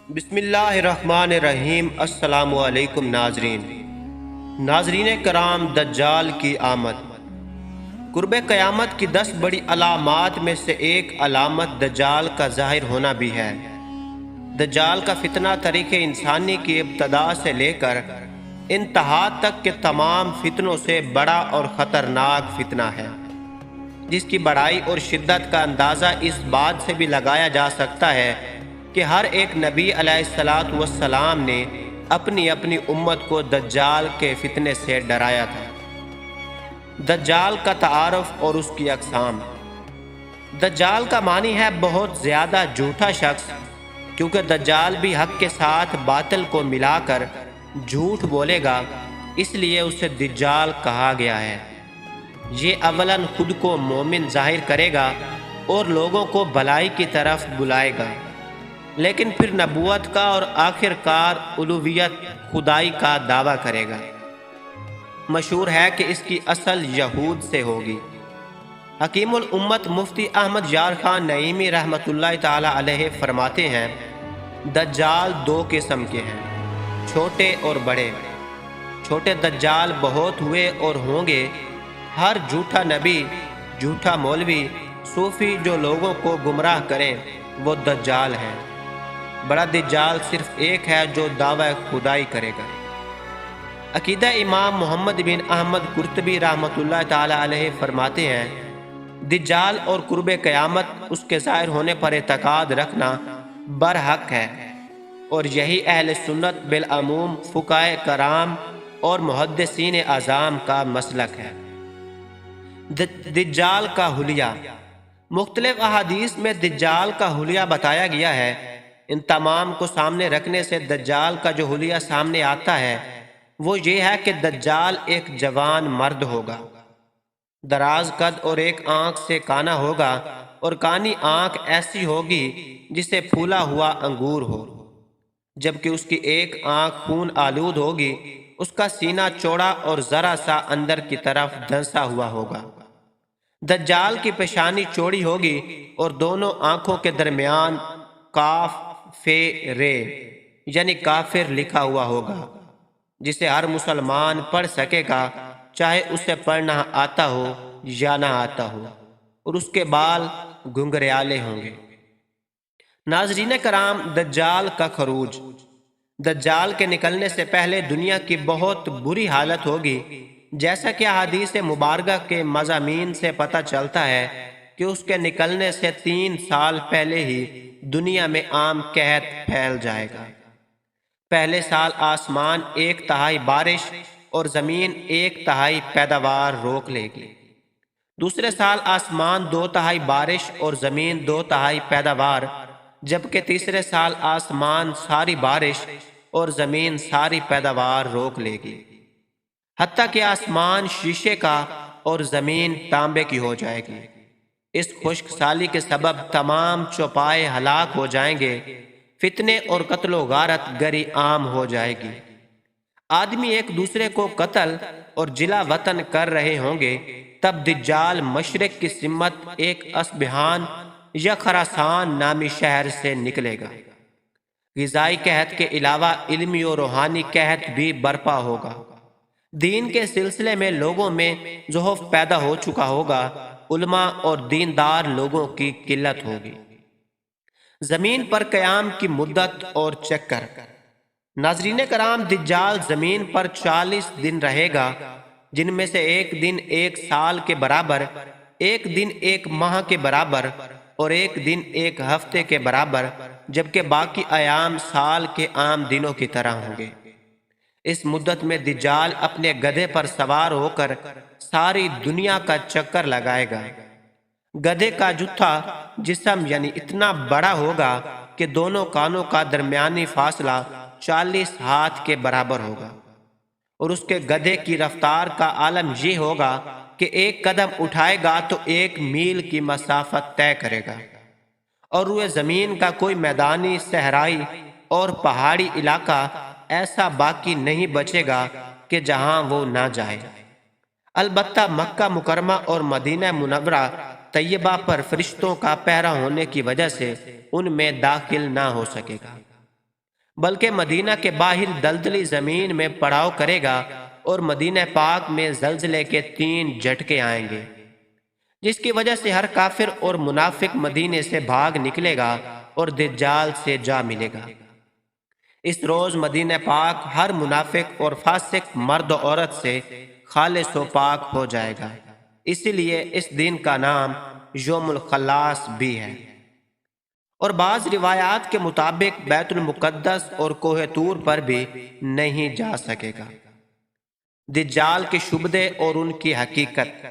بسم اللہ الرحمن الرحیم۔ السلام علیکم ناظرین کرام، دجال کی آمد۔ قرب قیامت کی 10 بڑی علامات میں سے ایک علامت دجال کا ظاہر ہونا بھی ہے۔ دجال کا فتنہ تاریخ انسانی کی ابتدا سے لے کر انتہا تک کے تمام فتنوں سے بڑا اور خطرناک فتنہ ہے، جس کی بڑائی اور شدت کا اندازہ اس بات سے بھی لگایا جا سکتا ہے کہ ہر ایک نبی علیہ السلام نے اپنی اپنی امت کو دجال کے فتنے سے ڈرایا تھا۔ دجال کا تعارف اور اس کی اقسام۔ دجال کا معنی ہے بہت زیادہ جھوٹا شخص، کیونکہ دجال بھی حق کے ساتھ باطل کو ملا کر جھوٹ بولے گا، اس لیے اسے دجال کہا گیا ہے۔ یہ اولاً خود کو مومن ظاہر کرے گا اور لوگوں کو بھلائی کی طرف بلائے گا، لیکن پھر نبوت کا اور آخر کار الوہیت خدائی کا دعویٰ کرے گا۔ مشہور ہے کہ اس کی اصل یہود سے ہوگی۔ حکیم الامت مفتی احمد یار خان نعیمی رحمۃ اللہ تعالی علیہ فرماتے ہیں، دجال 2 قسم کے ہیں، چھوٹے اور بڑے۔ چھوٹے دجال بہت ہوئے اور ہوں گے۔ ہر جھوٹا نبی، جھوٹا مولوی، صوفی جو لوگوں کو گمراہ کریں وہ دجال ہے۔ بڑا دجال صرف ایک ہے جو دعوی خدائی کرے گا۔ عقیدہ امام محمد بن احمد قرطبی رحمۃ اللہ تعالی علیہ فرماتے ہیں، دجال اور قرب قیامت اس کے ظاہر ہونے پر اعتقاد رکھنا برحق ہے، اور یہی اہل سنت بالعموم فقہائے کرام اور محدثین اعظام کا مسلک ہے۔ دجال کا حلیہ۔ مختلف احادیث میں دجال کا حلیہ بتایا گیا ہے۔ ان تمام کو سامنے رکھنے سے دجال کا جو حلیہ سامنے آتا ہے وہ یہ ہے کہ دجال ایک جوان مرد ہوگا، دراز قد اور ایک آنکھ سے کانا ہوگا، اور کانی آنکھ ایسی ہوگی جسے پھولا ہوا انگور ہو، جبکہ اس کی ایک آنکھ خون آلود ہوگی۔ اس کا سینہ چوڑا اور ذرا سا اندر کی طرف دھنسا ہوا ہوگا۔ دجال کی پیشانی چوڑی ہوگی اور دونوں آنکھوں کے درمیان کاف فے رے یعنی کافر لکھا ہوا ہوگا، جسے ہر مسلمان پڑھ سکے گا، چاہے اسے پڑھنا آتا ہو یا نہ آتا ہو، اور اس کے بال گھنگریالے ہوں گے۔ ناظرین کرام، دجال کا خروج۔ دجال کے نکلنے سے پہلے دنیا کی بہت بری حالت ہوگی، جیسا کہ احادیث مبارکہ کے مضامین سے پتہ چلتا ہے کہ اس کے نکلنے سے 3 سال پہلے ہی دنیا میں عام قحط پھیل جائے گا۔ پہلے سال آسمان 1/3 بارش اور زمین 1/3 پیداوار روک لے گی۔ دوسرے سال آسمان 2/3 بارش اور زمین 2/3 پیداوار، جبکہ تیسرے سال آسمان ساری بارش اور زمین ساری پیداوار روک لے گی، حتیٰ کہ آسمان شیشے کا اور زمین تانبے کی ہو جائے گی۔ اس خشک سالی کے سبب تمام چوپائے ہلاک ہو جائیں گے، فتنے اور قتل و غارت گری عام ہو جائے گی۔ آدمی ایک دوسرے کو قتل اور جلا وطن کر رہے ہوں گے۔ تب دجال مشرق کی سمت ایک اصبہان یا خراسان نامی شہر سے نکلے گا۔ غذائی قحط کے علاوہ علمی اور روحانی قحط بھی برپا ہوگا۔ دین کے سلسلے میں لوگوں میں ضعف پیدا ہو چکا ہوگا، علماء اور دیندار لوگوں کی قلت ہوگی۔ زمین پر قیام کی مدت اور چکر۔ ناظرین کرام، دجال زمین پر 40 دن رہے گا، جن میں سے ایک دن 1 سال کے برابر، ایک دن 1 ماہ کے برابر اور ایک دن 1 ہفتے کے برابر، جبکہ باقی ایام سال کے عام دنوں کی طرح ہوں گے۔ اس مدت میں دجال اپنے گدھے پر سوار ہو کر ساری دنیا کا چکر لگائے گا۔ گدھے کا جتھا جسم یعنی اتنا بڑا ہوگا کہ دونوں کانوں کا درمیانی فاصلہ 40 ہاتھ کے برابر ہوگا، اور اس کے گدھے کی رفتار کا عالم یہ ہوگا کہ ایک قدم اٹھائے گا تو 1 میل کی مسافت طے کرے گا، اور روئے زمین کا کوئی میدانی، صحرائی اور پہاڑی علاقہ ایسا باقی نہیں بچے گا کہ جہاں وہ نہ جائے۔ البتہ مکہ مکرمہ اور مدینہ منورہ طیبہ پر فرشتوں کا پہرا ہونے کی وجہ سے ان میں داخل نہ ہو سکے گا۔ بلکہ مدینہ کے باہر دلدلی زمین میں پڑاؤ کرے گا اور مدینہ پاک میں زلزلے کے 3 جھٹکے آئیں گے، جس کی وجہ سے ہر کافر اور منافق مدینے سے بھاگ نکلے گا اور دجال سے جا ملے گا۔ اس روز مدینہ پاک ہر منافق اور فاسق مرد و عورت سے خالص و پاک ہو جائے گا، اسی لیے اس دن کا نام یوم الخلاص بھی ہے۔ اور بعض روایات کے مطابق بیت المقدس اور کوہ طور پر بھی نہیں جا سکے گا۔ دجال کے شبدے اور ان کی حقیقت۔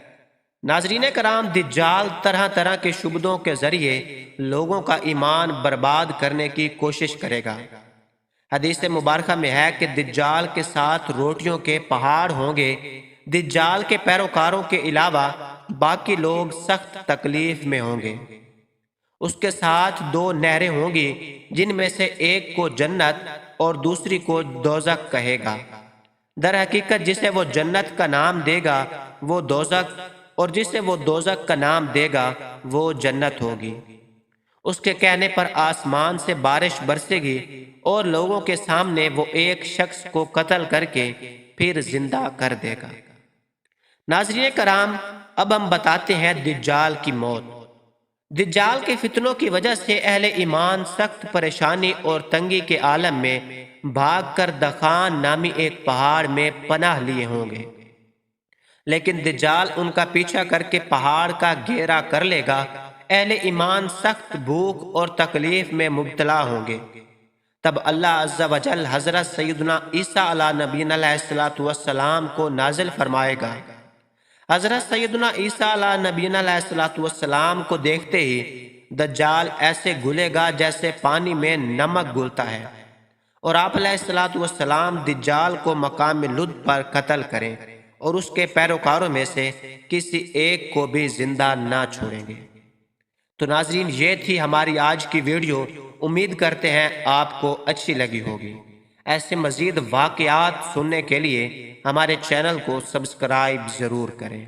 ناظرین کرام، دجال طرح طرح کے شبدوں کے ذریعے لوگوں کا ایمان برباد کرنے کی کوشش کرے گا۔ حدیث مبارکہ میں ہے کہ دجال کے ساتھ روٹیوں کے پہاڑ ہوں گے۔ دجال کے پیروکاروں کے علاوہ باقی لوگ سخت تکلیف میں ہوں گے۔ اس کے ساتھ 2 نہریں ہوں گی، جن میں سے ایک کو جنت اور دوسری کو دوزخ کہے گا۔ در حقیقت جسے وہ جنت کا نام دے گا وہ دوزخ، اور جسے وہ دوزخ کا نام دے گا وہ جنت ہوگی۔ اس کے کہنے پر آسمان سے بارش برسے گی اور لوگوں کے سامنے وہ ایک شخص کو قتل کر کے پھر زندہ کر دے گا۔ ناظرین کرام، اب ہم بتاتے ہیں دجال کی موت۔ دجال کے فتنوں کی وجہ سے اہل ایمان سخت پریشانی اور تنگی کے عالم میں بھاگ کر دخان نامی ایک پہاڑ میں پناہ لیے ہوں گے، لیکن دجال ان کا پیچھا کر کے پہاڑ کا گھیرا کر لے گا۔ اہل ایمان سخت بھوک اور تکلیف میں مبتلا ہوں گے۔ تب اللہ عز و جل حضرت سیدنا عیسیٰ علیہ نبینا علیہ السلام کو نازل فرمائے گا۔ حضرت سیدنا عیسیٰ علیہ نبینا علیہ السلام کو دیکھتے ہی دجال ایسے گھلے گا جیسے پانی میں نمک گھلتا ہے، اور آپ علیہ السلام دجال کو مقام لد پر قتل کریں اور اس کے پیروکاروں میں سے کسی ایک کو بھی زندہ نہ چھوڑیں گے۔ تو ناظرین، یہ تھی ہماری آج کی ویڈیو۔ امید کرتے ہیں آپ کو اچھی لگی ہوگی۔ ایسے مزید واقعات سننے کے لیے ہمارے چینل کو سبسکرائب ضرور کریں۔